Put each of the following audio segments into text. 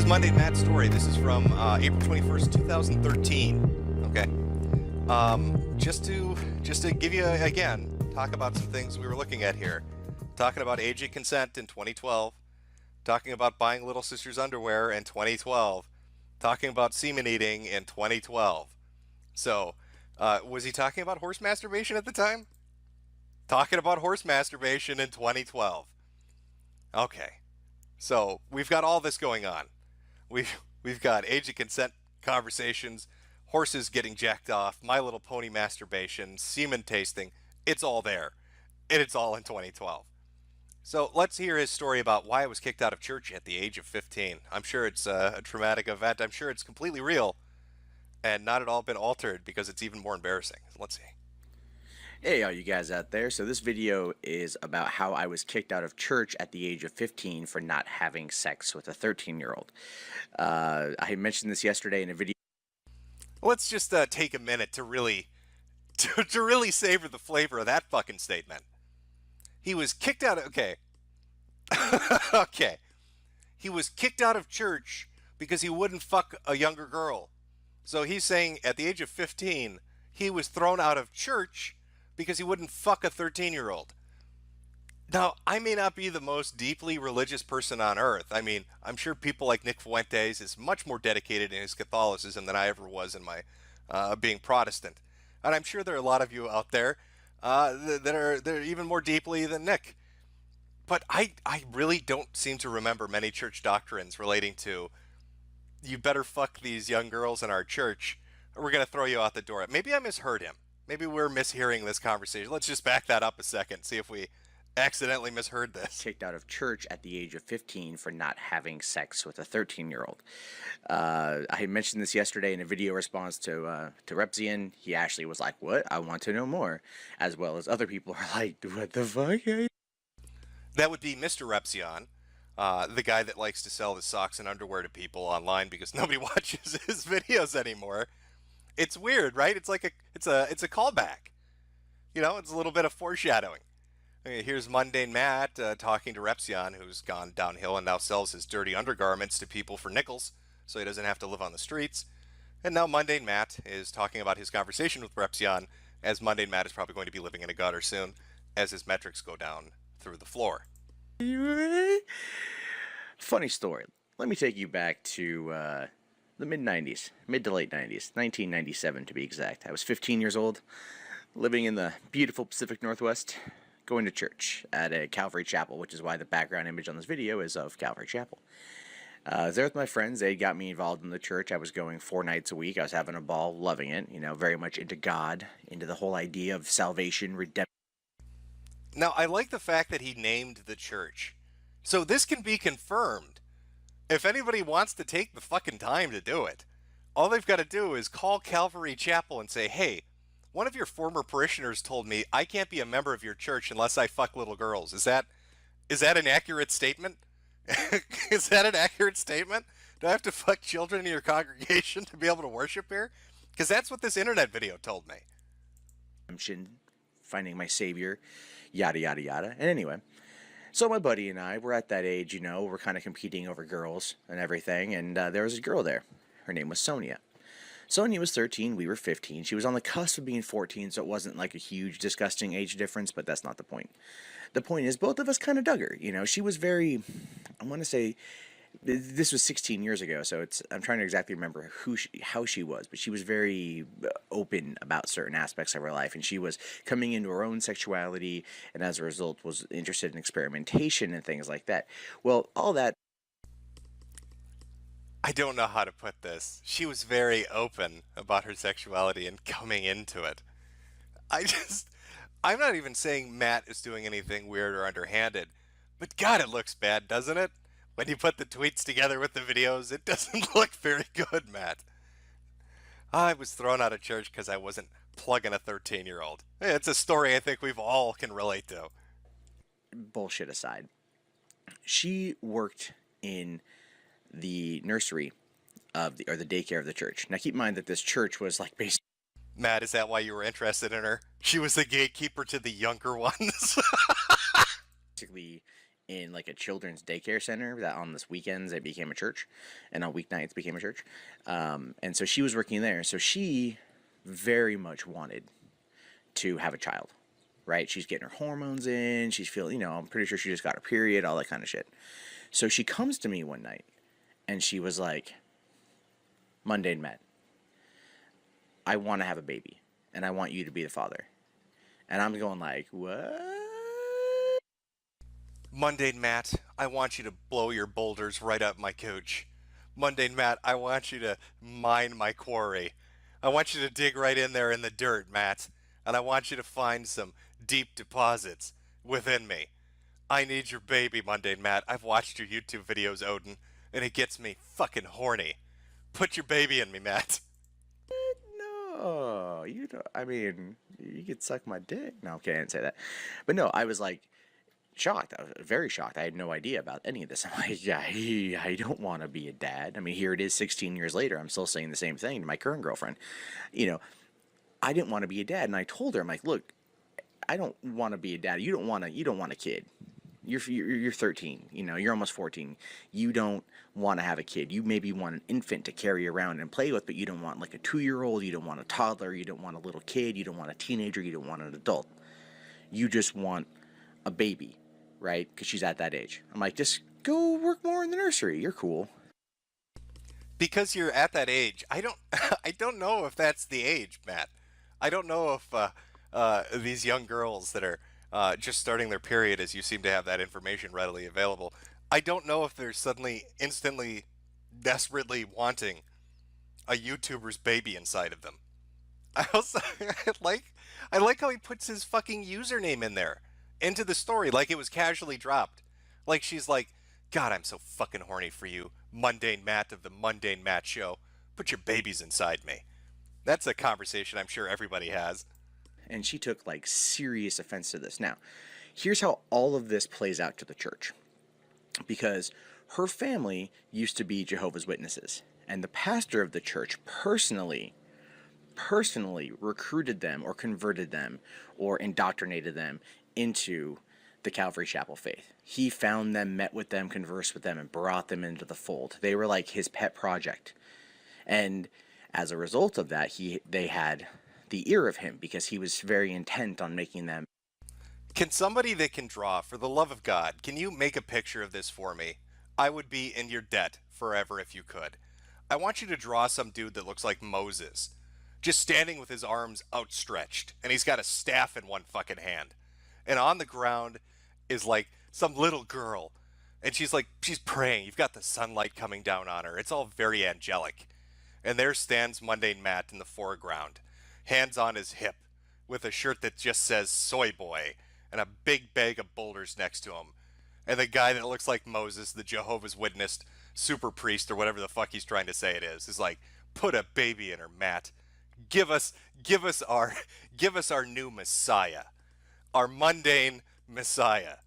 is Mundane Matt's story. This is from April 21st, 2013. Okay. Just to give you, again, talk about some things we were looking at here. Talking about age of consent in 2012. Talking about buying Little Sister's underwear in 2012. Talking about semen eating in 2012. So, was he talking about horse masturbation at the time? Talking about horse masturbation in 2012. Okay. So, we've got all this going on. We've got age of consent conversations, horses getting jacked off, My Little Pony masturbation, semen tasting. It's all there. And it's all in 2012. So let's hear his story about why I was kicked out of church at the age of 15. I'm sure it's a traumatic event. I'm sure it's completely real and not at all been altered because it's even more embarrassing. Let's see. Hey all you guys out there, so this video is about how I was kicked out of church at the age of 15 for not having sex with a 13-year-old. I mentioned this yesterday in a video. Let's just take a minute to really savor the flavor of that fucking statement. He was kicked out of, okay. Okay. He was kicked out of church because he wouldn't fuck a younger girl. So he's saying at the age of 15, he was thrown out of church because he wouldn't fuck a 13-year-old. Now, I may not be the most deeply religious person on earth. I mean, I'm sure people like Nick Fuentes is much more dedicated in his Catholicism than I ever was in my being Protestant. And I'm sure there are a lot of you out there that are even more deeply than Nick. But I really don't seem to remember many church doctrines relating to you better fuck these young girls in our church or we're going to throw you out the door. Maybe I misheard him. Maybe we're mishearing this conversation. Let's just back that up a second, see if we accidentally misheard this. Kicked out of church at the age of 15 for not having sex with a 13-year-old. I mentioned this yesterday in a video response to Repzian. He actually was like, what? I want to know more. As well as other people are like, what the fuck? That would be Mr. Repzion, the guy that likes to sell his socks and underwear to people online because nobody watches his videos anymore. It's weird, right? It's like it's a callback. You know, it's a little bit of foreshadowing. Here's Mundane Matt talking to Repzion, who's gone downhill and now sells his dirty undergarments to people for nickels, so he doesn't have to live on the streets. And now Mundane Matt is talking about his conversation with Repzion, as Mundane Matt is probably going to be living in a gutter soon, as his metrics go down through the floor. Funny story. Let me take you back to the mid-90s, mid to late 90s, 1997 to be exact. I was 15 years old, living in the beautiful Pacific Northwest, going to church at a Calvary Chapel, which is why the background image on this video is of Calvary Chapel. I was there with my friends. They got me involved in the church. I was going 4 nights a week. I was having a ball, loving it, you know, very much into God, into the whole idea of salvation, redemption. Now, I like the fact that he named the church. So this can be confirmed. If anybody wants to take the fucking time to do it, all they've got to do is call Calvary Chapel and say, hey, one of your former parishioners told me I can't be a member of your church unless I fuck little girls. Is that an accurate statement? Is that an accurate statement? Do I have to fuck children in your congregation to be able to worship here? Because that's what this internet video told me. Finding my savior, yada yada yada. And anyway, so my buddy and I were at that age, you know, we're kind of competing over girls and everything, and there was a girl there. Her name was Sonia. Sonia was 13, we were 15. She was on the cusp of being 14, so it wasn't like a huge, disgusting age difference, but that's not the point. The point is, both of us kind of dug her. You know, she was very, I want to say, this was 16 years ago, so I'm trying to exactly remember how she was, but she was very open about certain aspects of her life, and she was coming into her own sexuality, and as a result was interested in experimentation and things like that. Well, all that, I don't know how to put this. She was very open about her sexuality and coming into it. I'm not even saying Matt is doing anything weird or underhanded, but God, it looks bad, doesn't it? When you put the tweets together with the videos, it doesn't look very good, Matt. I was thrown out of church because I wasn't plugging a 13-year-old. It's a story I think we've all can relate to. Bullshit aside, she worked in the nursery of the daycare of the church. Now keep in mind that this church was like basically. Matt, is that why you were interested in her? She was the gatekeeper to the younger ones. Basically in like a children's daycare center that on this weekends it became a church, and on weeknights became a church. And so she was working there. So she very much wanted to have a child, right? She's getting her hormones in. She's feeling, I'm pretty sure she just got her period, all that kind of shit. So she comes to me one night and she was like, Mundane Matt, I want to have a baby and I want you to be the father. And I'm going like, what? Mundane Matt, I want you to blow your boulders right up my cooch. Mundane Matt, I want you to mine my quarry. I want you to dig right in there in the dirt, Matt. And I want you to find some deep deposits within me. I need your baby, Mundane Matt. I've watched your YouTube videos, Odin, and it gets me fucking horny. Put your baby in me, Matt. No, you don't. I mean, you could suck my dick. No, okay, I didn't say that. But no, I was like shocked. I was very shocked. I had no idea about any of this. I'm like, yeah, I don't want to be a dad. I mean, here it is 16 years later. I'm still saying the same thing to my current girlfriend. You know, I didn't want to be a dad. And I told her, I'm like, look, I don't want to be a dad. You don't want a kid. You're 13, you're almost 14. You don't want to have a kid. You maybe want an infant to carry around and play with, but you don't want like a 2-year-old. You don't want a toddler. You don't want a little kid. You don't want a teenager. You don't want an adult. You just want a baby, right? Because she's at that age. I'm like, just go work more in the nursery. You're cool. Because you're at that age, I don't, I don't know if that's the age, Matt. I don't know if these young girls that are just starting their period, as you seem to have that information readily available, I don't know if they're suddenly, instantly, desperately wanting a YouTuber's baby inside of them. I also I like how he puts his fucking username in there into the story like it was casually dropped. Like she's like, God, I'm so fucking horny for you, Mundane Matt of the Mundane Matt Show. Put your babies inside me. That's a conversation I'm sure everybody has. And she took like serious offense to this. Now, here's how all of this plays out to the church. Because her family used to be Jehovah's Witnesses, and the pastor of the church personally recruited them or converted them or indoctrinated them into the Calvary Chapel faith. He found them, met with them, conversed with them, and brought them into the fold. They were like his pet project. And as a result of that, they had the ear of him because he was very intent on making them. Can somebody that can draw, for the love of God, can you make a picture of this for me? I would be in your debt forever if you could. I want you to draw some dude that looks like Moses, just standing with his arms outstretched, and he's got a staff in one fucking hand. And on the ground is like some little girl, and she's praying. You've got the sunlight coming down on her. It's all very angelic. And there stands Mundane Matt in the foreground, hands on his hip, with a shirt that just says Soy Boy, and a big bag of boulders next to him. And the guy that looks like Moses, the Jehovah's Witness super priest or whatever the fuck he's trying to say it is like, put a baby in her, Matt. Give us our give us our new Messiah. Our mundane Messiah.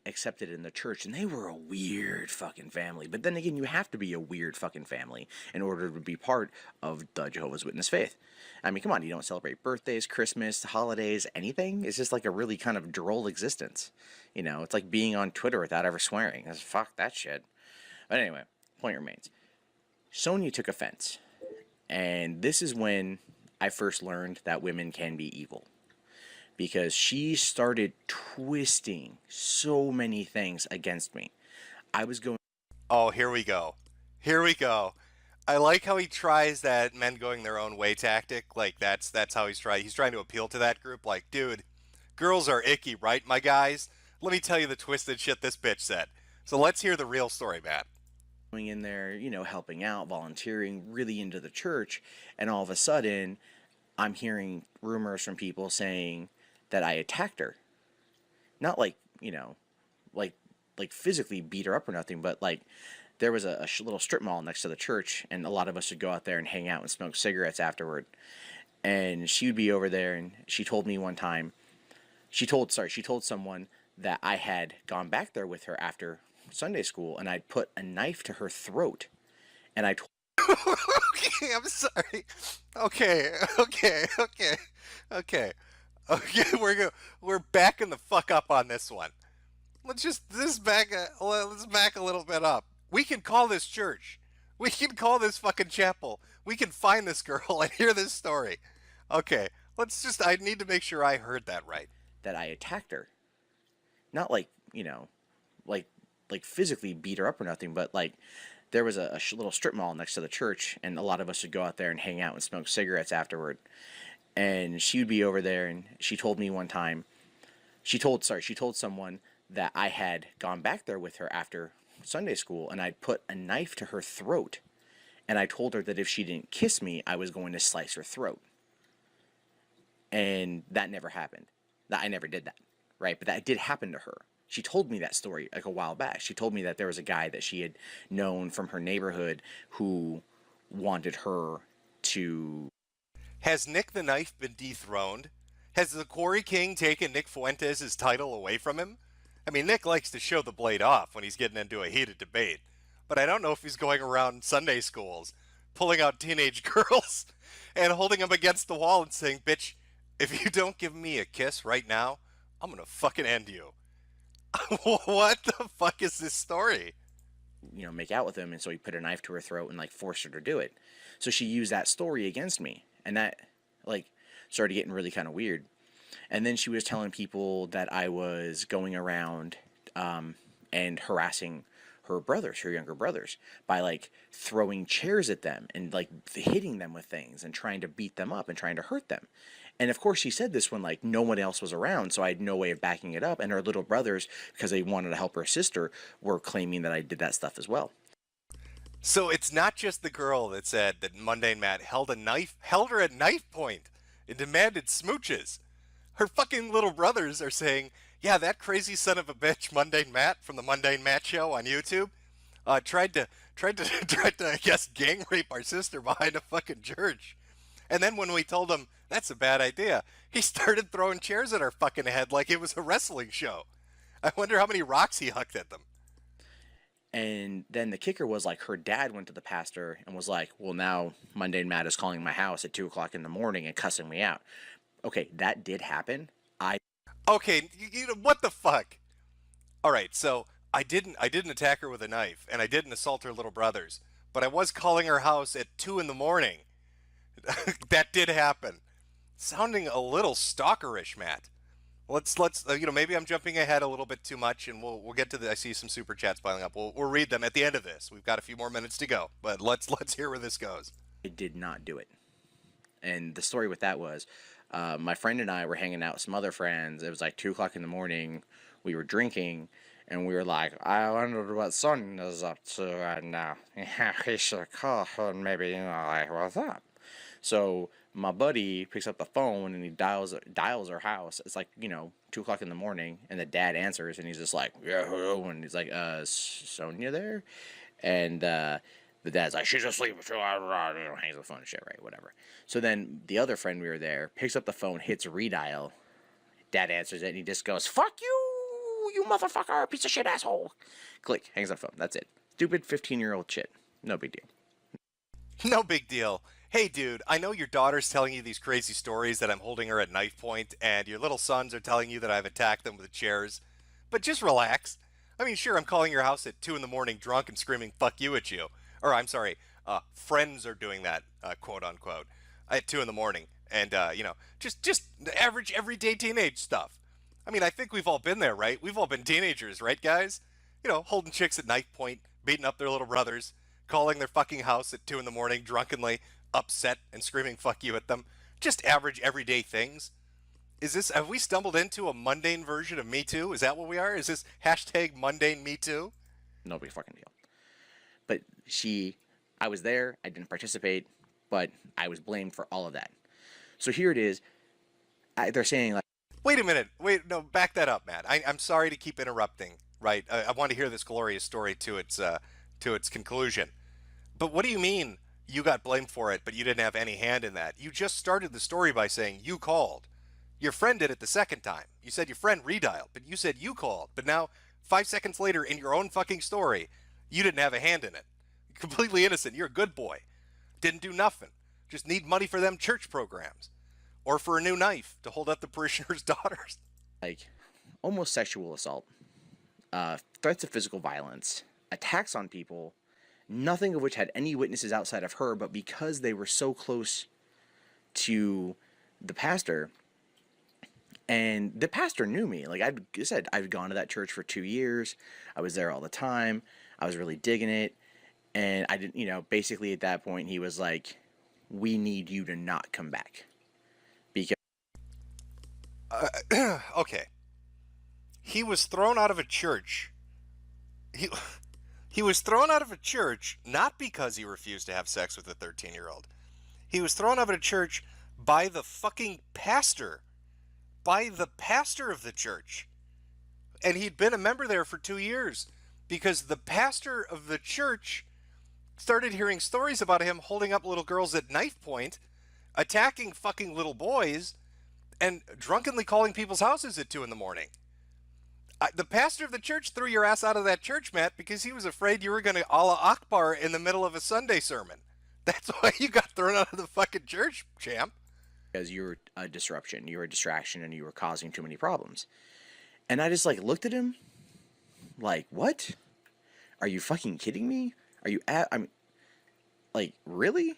Accepted in the church, and they were a weird fucking family. But then again, you have to be a weird fucking family in order to be part of the Jehovah's Witness faith. I mean, come on, you don't celebrate birthdays, Christmas, holidays, anything. It's just like a really kind of droll existence. It's like being on Twitter without ever swearing. Fuck that shit. But anyway, point remains. Sonia took offense, and this is when I first learned that women can be evil. Because she started twisting so many things against me. I was going. Oh, here we go. Here we go. I like how he tries that men going their own way tactic. Like that's how he's trying. He's trying to appeal to that group. Like, dude, girls are icky, right, my guys? Let me tell you the twisted shit this bitch said. So let's hear the real story, Matt. Going in there, helping out, volunteering, really into the church, and all of a sudden, I'm hearing rumors from people saying that I attacked her. Not like, like physically beat her up or nothing, but like there was a little strip mall next to the church, and a lot of us would go out there and hang out and smoke cigarettes afterward. And she would be over there, and she told me one time, she told someone that I had gone back there with her after Sunday school, and I'd put a knife to her throat, and I told. Okay, I'm sorry. Okay. Okay, we're backing the fuck up on this one. let's back a little bit up. We can call this church. We can call this fucking chapel. We can find this girl and hear this story. Okay, I need to make sure I heard that right. That I attacked her. Not like, you know, like like physically beat her up or nothing, but like there was a little strip mall next to the church, and a lot of us would go out there and hang out and smoke cigarettes afterward. And she would be over there, and she told me one time, she told someone that I had gone back there with her after Sunday school, and I'd put a knife to her throat, and I told her that if she didn't kiss me, I was going to slice her throat. And that never happened. That I never did that, right? But that did happen to her. She told me that story like a while back. She told me that there was a guy that she had known from her neighborhood who wanted her to. Has Nick the Knife been dethroned? Has the Quarry King taken Nick Fuentes' title away from him? I mean, Nick likes to show the blade off when he's getting into a heated debate, but I don't know if he's going around Sunday schools, pulling out teenage girls and holding them against the wall and saying, bitch, if you don't give me a kiss right now, I'm gonna fucking end you. What the fuck is this story? Make out with him, and so he put a knife to her throat and like forced her to do it. So she used that story against me, and that like started getting really kind of weird. And then she was telling people that I was going around and harassing her brothers, her younger brothers, by like throwing chairs at them and like hitting them with things and trying to beat them up and trying to hurt them. And of course, she said this when like no one else was around, so I had no way of backing it up. And her little brothers, because they wanted to help her sister, were claiming that I did that stuff as well. So it's not just the girl that said that Mundane Matt held her at knife point and demanded smooches. Her fucking little brothers are saying, yeah, that crazy son of a bitch, Mundane Matt from the Mundane Matt show on YouTube, tried to, I guess, gang rape our sister behind a fucking church. And then when we told him that's a bad idea, he started throwing chairs at our fucking head like it was a wrestling show. I wonder how many rocks he hucked at them. And then the kicker was like her dad went to the pastor and was like, well, now Mundane Matt is calling my house at 2 o'clock in the morning and cussing me out. Okay, that did happen. Okay, you know what the fuck? All right, so I didn't attack her with a knife, and I didn't assault her little brothers, but I was calling her house at 2 in the morning. That did happen. Sounding a little stalkerish, Matt. Let's maybe I'm jumping ahead a little bit too much, and we'll get to the. I see some super chats piling up. We'll read them at the end of this. We've got a few more minutes to go, but let's hear where this goes. did not do it. And the story with that was, my friend and I were hanging out with some other friends. It was like 2 o'clock in the morning. We were drinking, and we were like, I wonder what Son is up to right now. Yeah, he should call her and maybe, like, what's up? So my buddy picks up the phone and he dials her house. It's like, 2 o'clock in the morning, and the dad answers, and he's just like, yeah, hello, and he's like, Sonia there? And the dad's like, she's asleep. Hangs the phone and shit, right? Whatever. So then the other friend we were there picks up the phone, hits redial. Dad answers it, and he just goes, fuck you, you motherfucker, piece of shit asshole. Click, hangs up the phone. That's it. Stupid 15-year-old shit. No big deal. No big deal. Hey, dude, I know your daughter's telling you these crazy stories that I'm holding her at knife point, and your little sons are telling you that I've attacked them with chairs. But just relax. I mean, sure, I'm calling your house at 2 in the morning drunk and screaming fuck you at you. Or, I'm sorry, friends are doing that, quote unquote, at 2 in the morning. And, just average, everyday teenage stuff. I mean, I think we've all been there, right? We've all been teenagers, right, guys? Holding chicks at knife point, beating up their little brothers, calling their fucking house at 2 in the morning drunkenly, upset and screaming fuck you at them. Just average everyday things. Have we stumbled into a mundane version of Me Too? Is that what we are? Is this hashtag mundane Me Too? No big fucking deal. But I was there, I didn't participate, but I was blamed for all of that. So here it is. They're saying like, wait a minute. Wait, no, back that up, Matt. I'm sorry to keep interrupting, right? I want to hear this glorious story to its conclusion. But what do you mean you got blamed for it, but you didn't have any hand in that? You just started the story by saying you called. Your friend did it the second time. You said your friend redialed, but you said you called. But now, 5 seconds later in your own fucking story, you didn't have a hand in it. Completely innocent. You're a good boy. Didn't do nothing. Just need money for them church programs. Or for a new knife to hold up the parishioners' daughters. like almost sexual assault. threats of physical violence, attacks on people, nothing of which had any witnesses outside of her, but because they were so close to the pastor, and the pastor knew me. Like I said, I'd gone to that church for 2 years. I was there all the time. I was really digging it. And I didn't, basically at that point, he was like, we need you to not come back. Because Okay. He was thrown out of a church. He, he was thrown out of a church not because he refused to have sex with a 13-year-old. He was thrown out of a church by the fucking pastor. By the pastor of the church. And he'd been a member there for 2 years because the pastor of the church started hearing stories about him holding up little girls at knife point, attacking fucking little boys, and drunkenly calling people's houses at 2 in the morning. The pastor of the church threw your ass out of that church, Matt, because he was afraid you were going to Allah Akbar in the middle of a Sunday sermon. That's why you got thrown out of the fucking church, champ. because you were a disruption, you were a distraction, and you were causing too many problems. And I just looked at him like, what? Are you fucking kidding me? Really?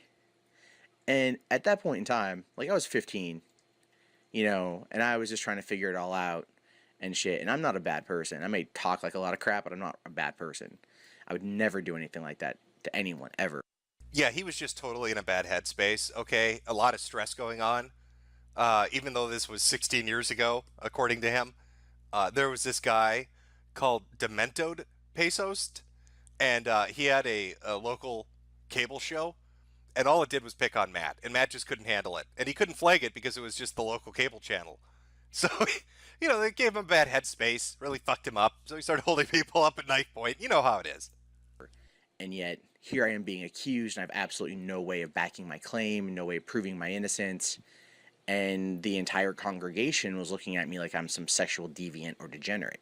And at that point in time, I was 15, and I was just trying to figure it all out and shit. And I'm not a bad person. I may talk like a lot of crap, but I'm not a bad person. I would never do anything like that to anyone, ever. Yeah, he was just totally in a bad headspace, okay? A lot of stress going on. Even though this was 16 years ago, according to him. There was this guy called Dementoed Pesos, and he had a local cable show, and all it did was pick on Matt, and Matt just couldn't handle it. And he couldn't flag it because it was just the local cable channel. So, they gave him a bad headspace, really fucked him up, so he started holding people up at knife point. You know how it is. And yet, here I am being accused, and I have absolutely no way of backing my claim, no way of proving my innocence. And the entire congregation was looking at me like I'm some sexual deviant or degenerate.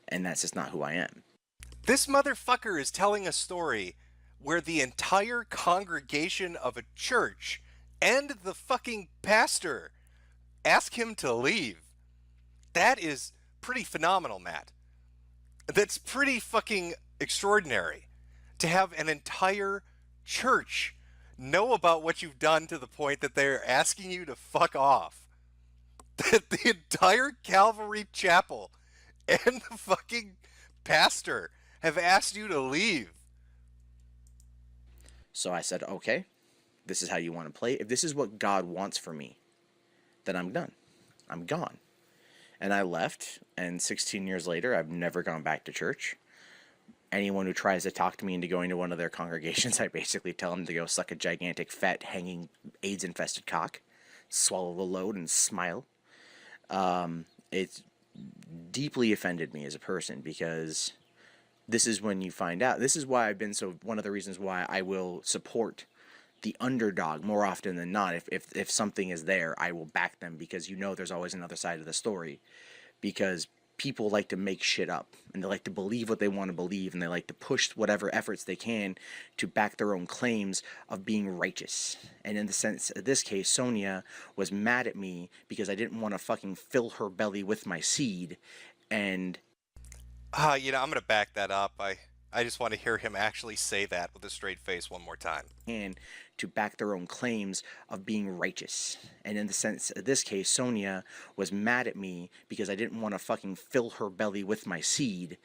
And that's just not who I am. This motherfucker is telling a story where the entire congregation of a church and the fucking pastor ask him to leave. That is pretty phenomenal, Matt. That's pretty fucking extraordinary to have an entire church know about what you've done to the point that they're asking you to fuck off. That the entire Calvary Chapel and the fucking pastor have asked you to leave. So I said, okay, this is how you want to play. If this is what God wants for me, then I'm done. I'm gone. And I left, and 16 years later, I've never gone back to church. Anyone who tries to talk to me into going to one of their congregations, I basically tell them to go suck a gigantic, fat, hanging, AIDS-infested cock, swallow the load, and smile. It's deeply offended me as a person, because this is when you find out. This is why I've been one of the reasons why I will support the underdog more often than not. If something is there, I will back them, because there's always another side of the story. Because people like to make shit up, and they like to believe what they want to believe, and they like to push whatever efforts they can to back their own claims of being righteous. And in this case, Sonia was mad at me because I didn't want to fucking fill her belly with my seed, and I'm going to back that up. I just want to hear him actually say that with a straight face one more time. And to back their own claims of being righteous. And in this case, Sonia was mad at me because I didn't want to fucking fill her belly with my seed,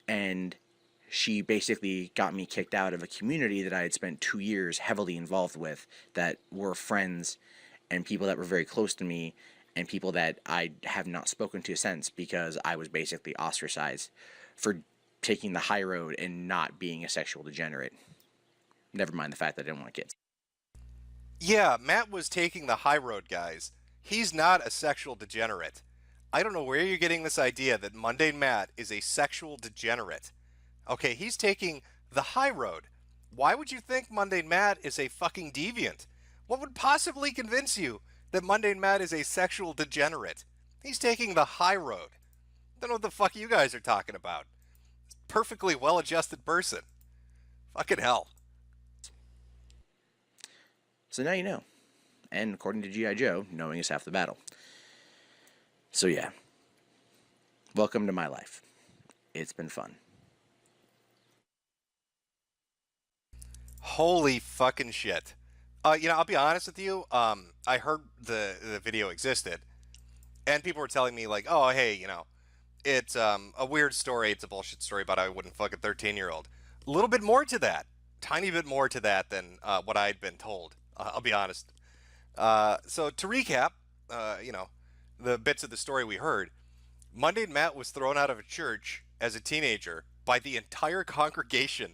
and she basically got me kicked out of a community that I had spent 2 years heavily involved with, that were friends and people that were very close to me, and people that I have not spoken to since, because I was basically ostracized for taking the high road and not being a sexual degenerate. Never mind the fact that I didn't want kids. Yeah, Matt was taking the high road, guys. He's not a sexual degenerate. I don't know where you're getting this idea that Mundane Matt is a sexual degenerate. Okay, he's taking the high road. Why would you think Mundane Matt is a fucking deviant? What would possibly convince you that Mundane Matt is a sexual degenerate? He's taking the high road. Don't know what the fuck you guys are talking about. Perfectly well-adjusted person. Fucking hell. So now you know. And according to G.I. Joe, knowing is half the battle. So yeah. Welcome to my life. It's been fun. Holy fucking shit. I'll be honest with you. I heard the video existed, and people were telling me like, oh, hey, it's a weird story. It's a bullshit story, but I wouldn't fuck a 13-year-old. A little bit more to that, tiny bit more to that than what I'd been told. I'll be honest. So to recap, the bits of the story we heard, Mundane Matt was thrown out of a church as a teenager by the entire congregation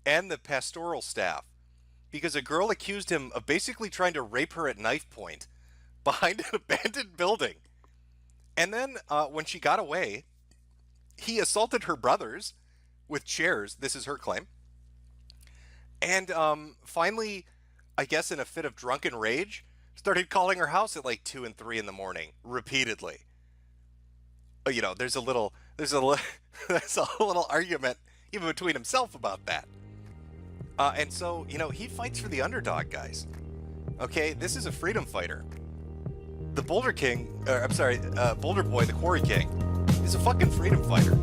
and the pastoral staff because a girl accused him of basically trying to rape her at knife point behind an abandoned building. And then when she got away, he assaulted her brothers with chairs. This is her claim. And finally, I guess in a fit of drunken rage, started calling her house at like 2 and 3 in the morning repeatedly. There's a little there's a little argument even between himself about that. And so, he fights for the underdog, guys. Okay, this is a freedom fighter. The Boulder King, Boulder Boy, the Quarry King, is a fucking freedom fighter.